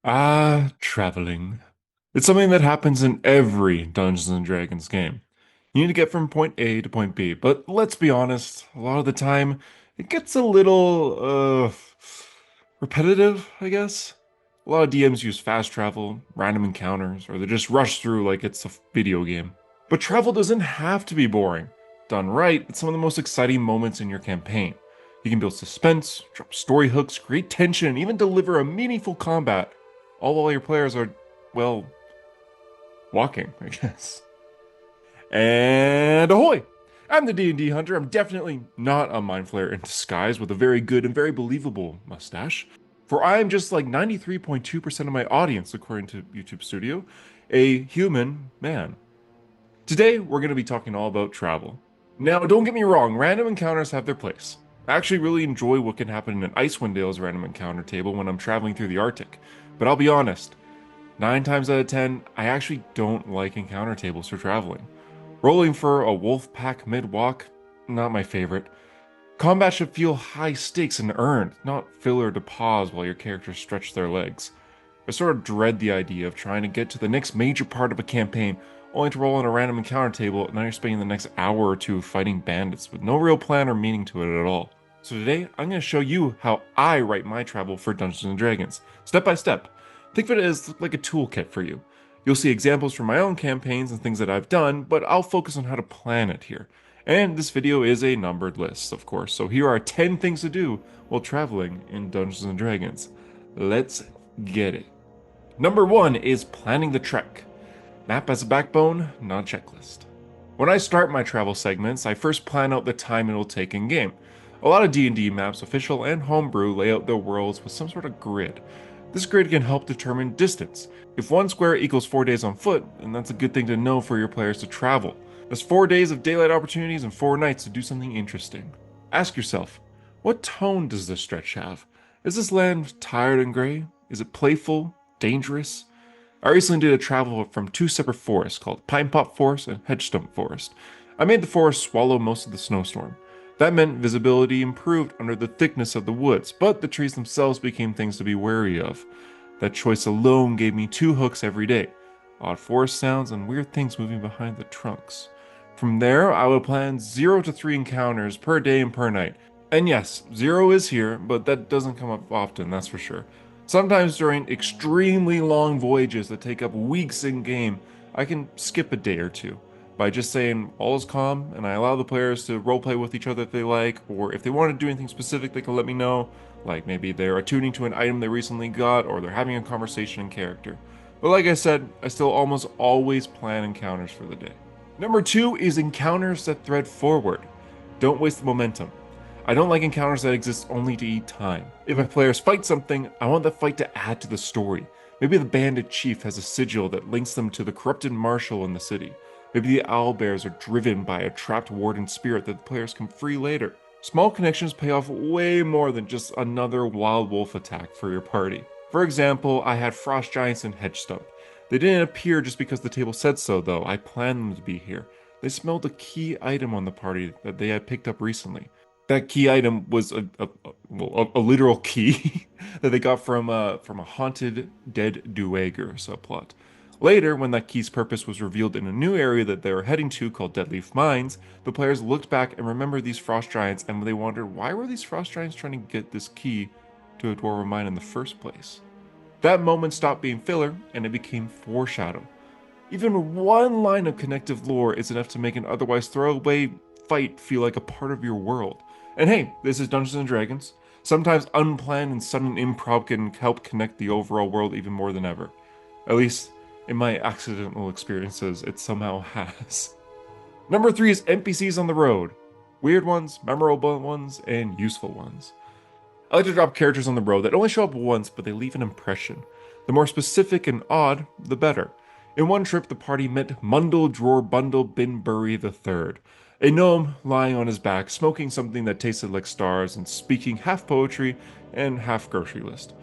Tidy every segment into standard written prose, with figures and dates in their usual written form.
Traveling. It's something that happens in every Dungeons and Dragons game. You need to get from point A to point B, but let's be honest, a lot of the time it gets a little repetitive, I guess. A lot of DMs use fast travel, random encounters, or they just rush through like it's a video game. But travel doesn't have to be boring. Done right, it's some of the most exciting moments in your campaign. You can build suspense, drop story hooks, create tension, and even deliver a meaningful combat, all while your players are, well, walking, I guess. And ahoy! I'm the D&D Hunter. I'm definitely not a Mind Flayer in disguise with a very good and very believable mustache. For I am just like 93.2% of my audience, according to YouTube Studio, a human man. Today, we're going to be talking all about travel. Now, don't get me wrong, random encounters have their place. I actually really enjoy what can happen in an Icewind Dale's random encounter table when I'm traveling through the Arctic. But I'll be honest, 9 times out of 10, I actually don't like encounter tables for traveling. Rolling for a wolf pack mid-walk, not my favorite. Combat should feel high stakes and earned, not filler to pause while your characters stretch their legs. I sort of dread the idea of trying to get to the next major part of a campaign, only to roll on a random encounter table, and now you're spending the next hour or two fighting bandits with no real plan or meaning to it at all. So today, I'm going to show you how I write my travel for Dungeons & Dragons, step by step. Think of it as like a toolkit for you. You'll see examples from my own campaigns and things that I've done, but I'll focus on how to plan it here. And this video is a numbered list, of course, so here are 10 things to do while traveling in Dungeons & Dragons. Let's get it. Number 1 is planning the trek. Map as a backbone, not a checklist. When I start my travel segments, I first plan out the time it'll take in game. A lot of D&D maps, official and homebrew, lay out their worlds with some sort of grid. This grid can help determine distance. If 1 square equals 4 days on foot, then that's a good thing to know for your players to travel. That's 4 days of daylight opportunities and 4 nights to do something interesting. Ask yourself, what tone does this stretch have? Is this land tired and gray? Is it playful? Dangerous? I recently did a travel from 2 separate forests called Pine Pot Forest and Hedge Stump Forest. I made the forest swallow most of the snowstorm. That meant visibility improved under the thickness of the woods, but the trees themselves became things to be wary of. That choice alone gave me 2 hooks every day, odd forest sounds and weird things moving behind the trunks. From there, I would plan 0 to 3 encounters per day and per night. And yes, 0 is here, but that doesn't come up often, that's for sure. Sometimes during extremely long voyages that take up weeks in game, I can skip a day or two by just saying all is calm, and I allow the players to roleplay with each other if they like, or if they want to do anything specific, they can let me know, like maybe they're attuning to an item they recently got, or they're having a conversation in character. But like I said, I still almost always plan encounters for the day. Number 2 is encounters that thread forward. Don't waste the momentum. I don't like encounters that exist only to eat time. If my players fight something, I want the fight to add to the story. Maybe the bandit chief has a sigil that links them to the corrupted marshal in the city. Maybe the owlbears are driven by a trapped warden spirit that the players can free later. Small connections pay off way more than just another wild wolf attack for your party. For example, I had frost giants in Hedge Stump. They didn't appear just because the table said so, though. I planned them to be here. They smelled a key item on the party that they had picked up recently. That key item was a literal key that they got from a haunted dead duergar subplot. Later, when that key's purpose was revealed in a new area that they were heading to called Deadleaf Mines, the players looked back and remembered these frost giants, and they wondered why were these frost giants trying to get this key to a dwarven mine in the first place. That moment stopped being filler, and it became foreshadow. Even one line of connective lore is enough to make an otherwise throwaway fight feel like a part of your world. And hey, this is Dungeons and Dragons. Sometimes unplanned and sudden improv can help connect the overall world even more than ever. At least, in my accidental experiences, it somehow has. Number 3 is NPCs on the road. Weird ones, memorable ones, and useful ones. I like to drop characters on the road that only show up once, but they leave an impression. The more specific and odd, the better. In one trip, the party met Mundle Drawer Bundle Binbury III, a gnome lying on his back, smoking something that tasted like stars and speaking half poetry and half grocery list.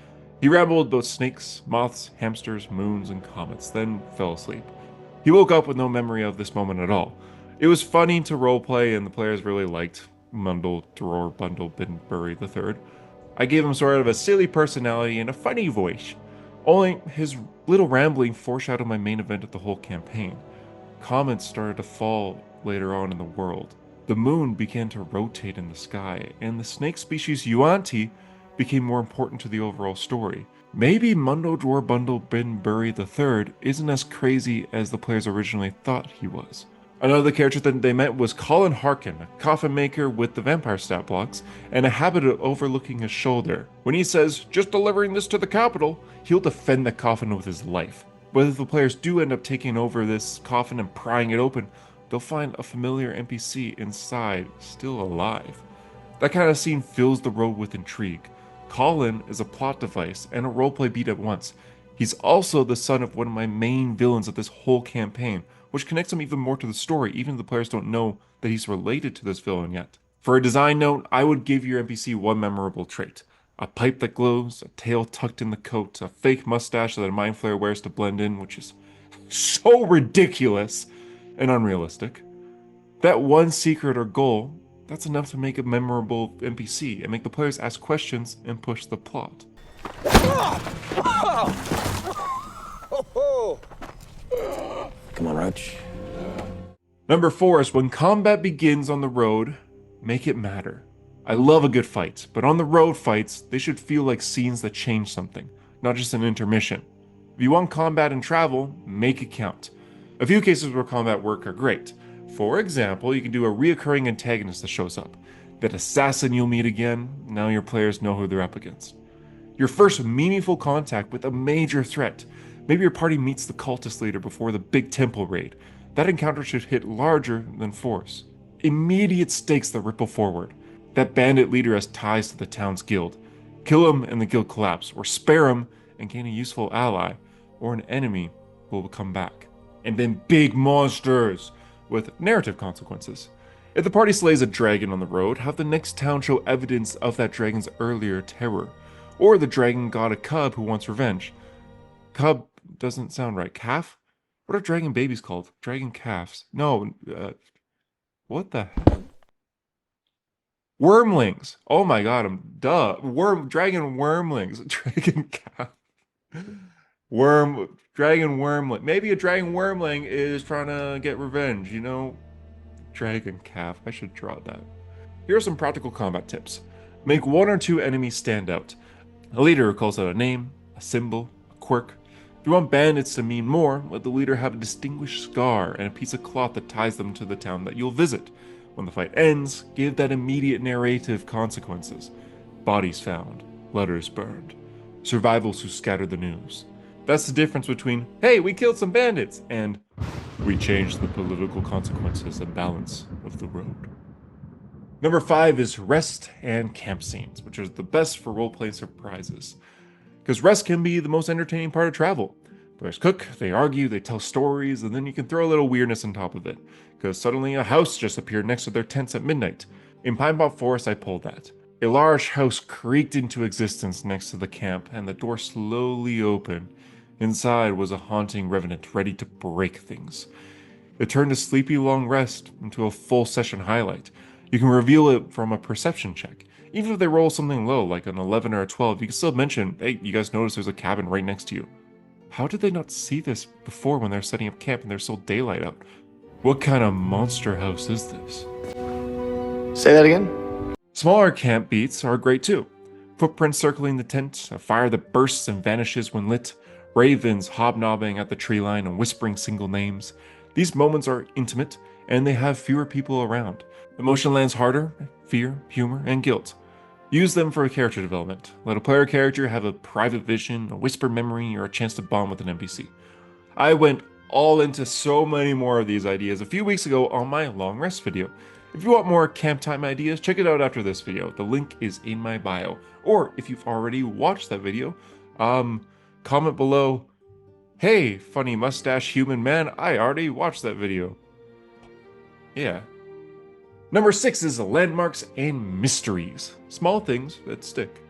He rambled about snakes, moths, hamsters, moons, and comets, then fell asleep. He woke up with no memory of this moment at all. It was funny to roleplay, and the players really liked Mundle Drawer Bundle Binbury III. I gave him sort of a silly personality and a funny voice. Only his little rambling foreshadowed my main event of the whole campaign. Comets started to fall later on in the world. The moon began to rotate in the sky, and the snake species Yuan-Ti became more important to the overall story. Maybe Mundo Dwar Bundle Bin Buri III isn't as crazy as the players originally thought he was. Another character that they met was Colin Harkin, a coffin maker with the vampire stat blocks and a habit of overlooking his shoulder. When he says, "just delivering this to the capital," he'll defend the coffin with his life. But if the players do end up taking over this coffin and prying it open, they'll find a familiar NPC inside, still alive. That kind of scene fills the road with intrigue. Colin is a plot device and a roleplay beat at once. He's also the son of one of my main villains of this whole campaign, which connects him even more to the story, even if the players don't know that he's related to this villain yet. For a design note, I would give your NPC one memorable trait. A pipe that glows, a tail tucked in the coat, a fake mustache that a mind flayer wears to blend in, which is so ridiculous and unrealistic. That one secret or goal, that's enough to make a memorable NPC and make the players ask questions and push the plot. Come on, Roach. Number 4 is when combat begins on the road, make it matter. I love a good fight, but on the road fights, they should feel like scenes that change something, not just an intermission. If you want combat and travel, make it count. A few cases where combat work are great. For example, you can do a reoccurring antagonist that shows up. That assassin you'll meet again, now your players know who they're up against. Your first meaningful contact with a major threat. Maybe your party meets the cultist leader before the big temple raid. That encounter should hit larger than force. Immediate stakes that ripple forward. That bandit leader has ties to the town's guild. Kill him and the guild collapse, or spare him and gain a useful ally, or an enemy who will come back. And then big monsters with narrative consequences. If the party slays a dragon on the road, have the next town show evidence of that dragon's earlier terror. Or the dragon got a cub who wants revenge. Cub doesn't sound right. Calf? What are dragon babies called? Dragon calves. No, what the hell? Wormlings. Oh my god, dragon wormlings. Dragon calf. Dragon wormling. Maybe a dragon wormling is trying to get revenge, you know? Dragon calf. I should draw that. Here are some practical combat tips. Make 1 or 2 enemies stand out. A leader who calls out a name, a symbol, a quirk. If you want bandits to mean more, let the leader have a distinguished scar and a piece of cloth that ties them to the town that you'll visit. When the fight ends, give that immediate narrative consequences. Bodies found, letters burned, survivals who scattered the news. That's the difference between, hey, we killed some bandits, and we changed the political consequences and balance of the road. Number 5 is rest and camp scenes, which are the best for role-playing surprises. Because rest can be the most entertaining part of travel. Players cook, they argue, they tell stories, and then you can throw a little weirdness on top of it. Because suddenly a house just appeared next to their tents at midnight. In Pine Pot Forest, I pulled that. A large house creaked into existence next to the camp, and the door slowly opened. Inside was a haunting revenant ready to break things. It turned a sleepy long rest into a full session highlight. You can reveal it from a perception check. Even if they roll something low, like an 11 or a 12, you can still mention, hey, you guys notice there's a cabin right next to you. How did they not see this before when they're setting up camp and there's still daylight out? What kind of monster house is this? Say that again? Smaller camp beats are great too. Footprints circling the tent, a fire that bursts and vanishes when lit, ravens hobnobbing at the tree line and whispering single names. These moments are intimate, and they have fewer people around. Emotion lands harder, fear, humor, and guilt. Use them for character development. Let a player character have a private vision, a whispered memory, or a chance to bond with an NPC. I went all into so many more of these ideas a few weeks ago on my long rest video. If you want more camp time ideas, check it out after this video. The link is in my bio. Or if you've already watched that video, comment below, hey, funny mustache human man, I already watched that video. Yeah. Number 6 is landmarks and mysteries. Small things that stick.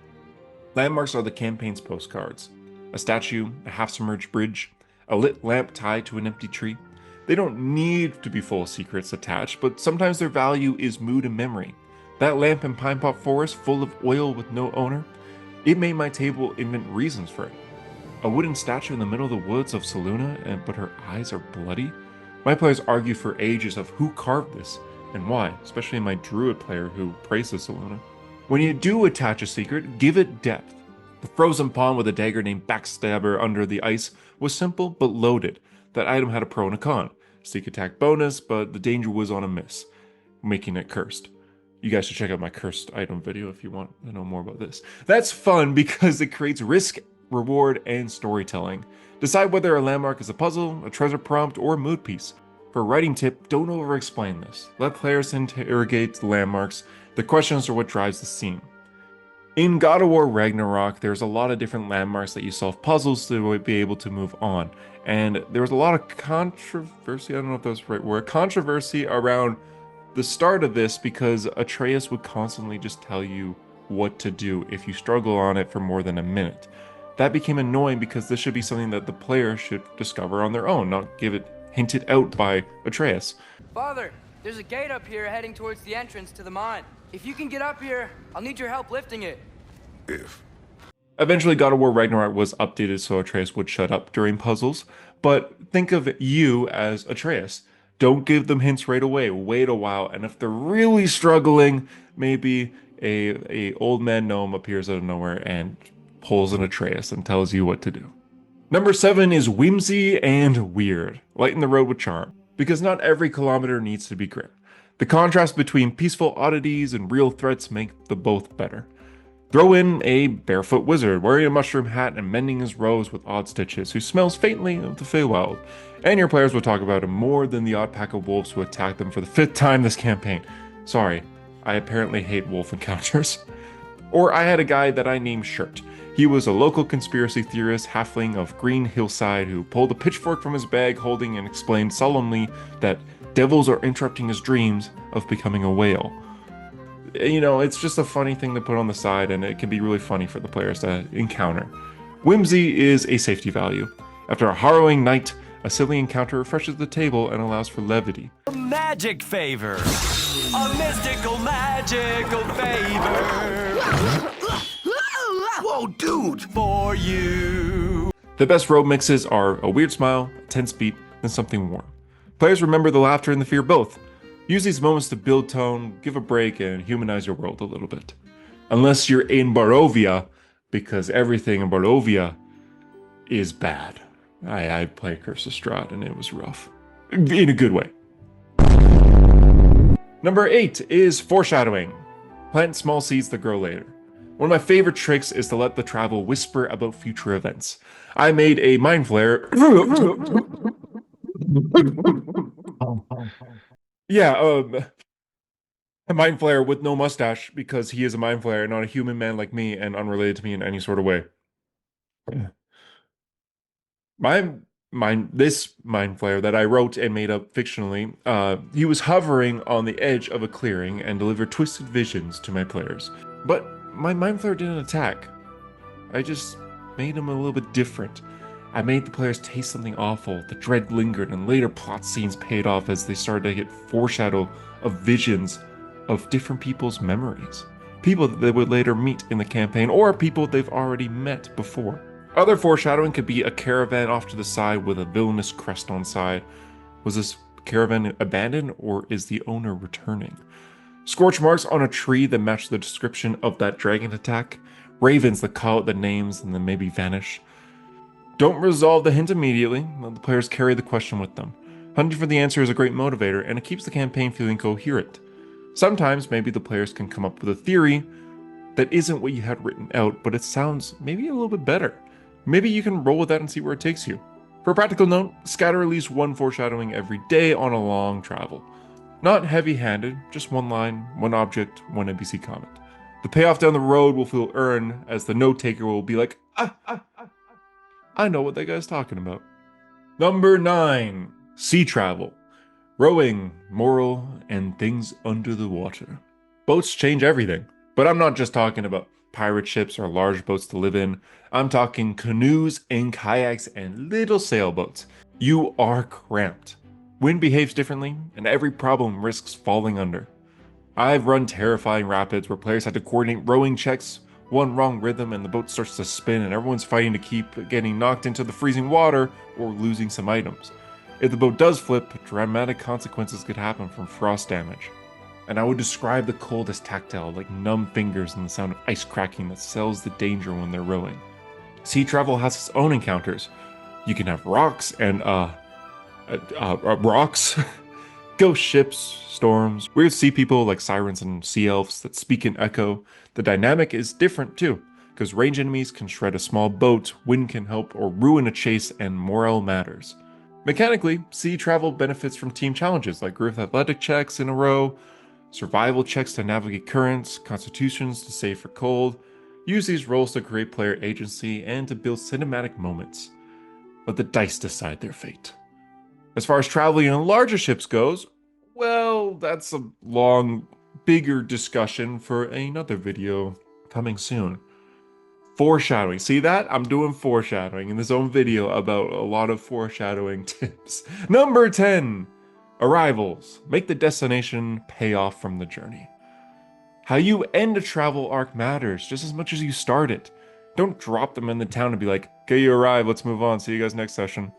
Landmarks are the campaign's postcards. A statue, a half-submerged bridge, a lit lamp tied to an empty tree. They don't need to be full of secrets attached, but sometimes their value is mood and memory. That lamp in Pinepot Forest full of oil with no owner, it made my table invent reasons for it. A wooden statue in the middle of the woods of Saluna, but her eyes are bloody? My players argue for ages of who carved this and why, especially my druid player who praises Saluna. When you do attach a secret, give it depth. The frozen pawn with a dagger named Backstabber under the ice was simple but loaded. That item had a pro and a con. Sneak attack bonus, but the danger was on a miss, making it cursed. You guys should check out my cursed item video if you want to know more about this. That's fun because it creates risk, reward, and storytelling. Decide whether a landmark is a puzzle, a treasure prompt, or a mood piece. For a writing tip, don't over-explain this. Let players interrogate the landmarks. The questions are what drives the scene. In God of War Ragnarok, there's a lot of different landmarks that you solve puzzles to be able to move on. And there was a lot of controversy, I don't know if that's the right word, controversy around the start of this because Atreus would constantly just tell you what to do if you struggle on it for more than a minute. That became annoying because this should be something that the player should discover on their own, not give it hinted out by Atreus. Father, there's a gate up here heading towards the entrance to the mine. If you can get up here, I'll need your help lifting it. Eventually, God of War Ragnarok was updated so Atreus would shut up during puzzles, but think of you as Atreus. Don't give them hints right away. Wait a while, and if they're really struggling, maybe a old man gnome appears out of nowhere and pulls an Atreus and tells you what to do. Number 7 is whimsy and weird. Lighten the road with charm, because not every kilometer needs to be grim. The contrast between peaceful oddities and real threats make the both better. Throw in a barefoot wizard wearing a mushroom hat and mending his robes with odd stitches who smells faintly of the Feywild, and your players will talk about him more than the odd pack of wolves who attack them for the 5th time this campaign. Sorry, I apparently hate wolf encounters. Or I had a guy that I named Shirt. He was a local conspiracy theorist halfling of Green Hillside who pulled a pitchfork from his bag holding and explained solemnly that devils are interrupting his dreams of becoming a whale. You know, it's just a funny thing to put on the side, and it can be really funny for the players to encounter. Whimsy is a safety value. After a harrowing night, a silly encounter refreshes the table and allows for levity. A magic favor! A mystical magical favor! Whoa, dude! For you! The best robe mixes are a weird smile, a tense beat, and something warm. Players remember the laughter and the fear both. Use these moments to build tone, give a break, and humanize your world a little bit. Unless you're in Barovia, because everything in Barovia is bad. I played Curse of Strahd and it was rough. In a good way. Number 8 is Foreshadowing. Plant small seeds that grow later. One of my favorite tricks is to let the travel whisper about future events. I made a mind flare. Yeah, a mind flayer with no mustache because he is a mind flayer, not a human man like me and unrelated to me in any sort of way. This mind flayer that I wrote and made up fictionally, he was hovering on the edge of a clearing and delivered twisted visions to my players. But my mind flayer didn't attack. I just made him a little bit different. I made the players taste something awful. The dread lingered, and later plot scenes paid off as they started to get foreshadow of visions of different people's memories. People that they would later meet in the campaign, or people they've already met before. Other foreshadowing could be a caravan off to the side with a villainous crest on side. Was this caravan abandoned, or is the owner returning? Scorch marks on a tree that match the description of that dragon attack. Ravens that call out the names and then maybe vanish. Don't resolve the hint immediately, let the players carry the question with them. Hunting for the answer is a great motivator, and it keeps the campaign feeling coherent. Sometimes, maybe the players can come up with a theory that isn't what you had written out, but it sounds maybe a little bit better. Maybe you can roll with that and see where it takes you. For a practical note, scatter at least one foreshadowing every day on a long travel. Not heavy-handed, just one line, one object, one NPC comment. The payoff down the road will feel earned, as the note-taker will be like, I know what that guy's talking about. Number 9, sea travel. Rowing, moral, and things under the water. Boats change everything, but I'm not just talking about pirate ships or large boats to live in. I'm talking canoes and kayaks and little sailboats. You are cramped. Wind behaves differently, and every problem risks falling under. I've run terrifying rapids where players had to coordinate rowing checks One wrong rhythm and the boat starts to spin and everyone's fighting to keep getting knocked into the freezing water or losing some items. If the boat does flip, dramatic consequences could happen from frost damage. And I would describe the cold as tactile, like numb fingers and the sound of ice cracking that sells the danger when they're rowing. Sea travel has its own encounters. You can have rocks and, rocks, ghost ships, storms, weird sea people like sirens and sea elves that speak in echo. The dynamic is different too, because range enemies can shred a small boat, wind can help or ruin a chase, and morale matters. Mechanically, sea travel benefits from team challenges like group athletic checks in a row, survival checks to navigate currents, constitutions to save for cold. Use these roles to create player agency and to build cinematic moments. Let the dice decide their fate. As far as traveling in larger ships goes, well, that's a long, bigger discussion for another video coming soon. Foreshadowing. See that? I'm doing foreshadowing in this own video about a lot of foreshadowing tips. Number 10. Arrivals. Make the destination pay off from the journey. How you end a travel arc matters just as much as you start it. Don't drop them in the town and be like, okay, you arrived, let's move on, see you guys next session.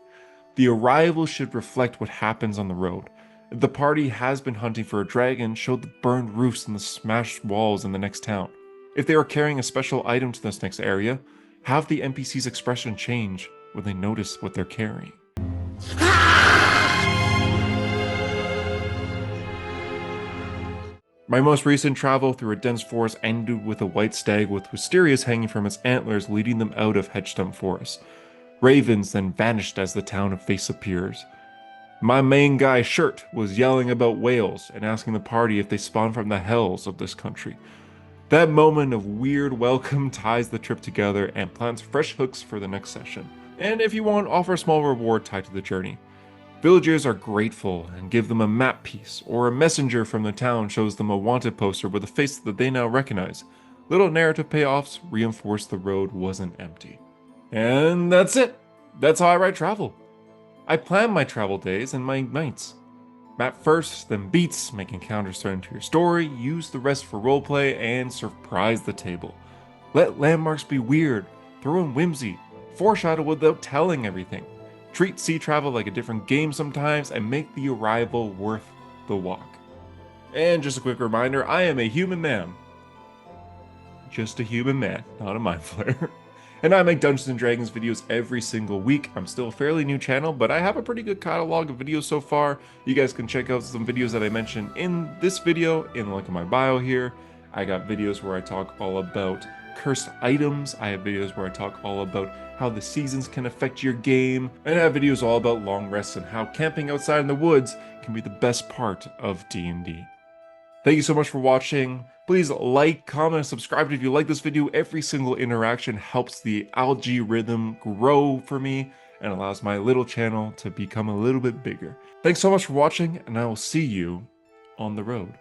The arrival should reflect what happens on the road. If the party has been hunting for a dragon, show the burned roofs and the smashed walls in the next town. If they are carrying a special item to this next area, have the NPC's expression change when they notice what they're carrying. My most recent travel through a dense forest ended with a white stag with wisterias hanging from its antlers leading them out of hedgestump forest. Ravens then vanished as the town of Face appears. My main guy, Shirt, was yelling about whales and asking the party if they spawn from the hells of this country. That moment of weird welcome ties the trip together and plants fresh hooks for the next session. And if you want, offer a small reward tied to the journey. Villagers are grateful and give them a map piece, or a messenger from the town shows them a wanted poster with a face that they now recognize. Little narrative payoffs reinforce the road wasn't empty. And that's it. That's how I write travel. I plan my travel days and my nights. Map first, then beats, make encounters thread into your story, use the rest for roleplay, and surprise the table. Let landmarks be weird, throw in whimsy, foreshadow without telling everything. Treat sea travel like a different game sometimes, and make the arrival worth the walk. And just a quick reminder, I am a human man. Just a human man, not a mind flayer. And I make Dungeons & Dragons videos every single week. I'm still a fairly new channel, but I have a pretty good catalog of videos so far. You guys can check out some videos that I mentioned in this video, in the link in my bio here. I got videos where I talk all about cursed items. I have videos where I talk all about how the seasons can affect your game. And I have videos all about long rests and how camping outside in the woods can be the best part of D&D. Thank you so much for watching. Please like, comment, and subscribe if you like this video. Every single interaction helps the algorithm grow for me and allows my little channel to become a little bit bigger. Thanks so much for watching, and I will see you on the road.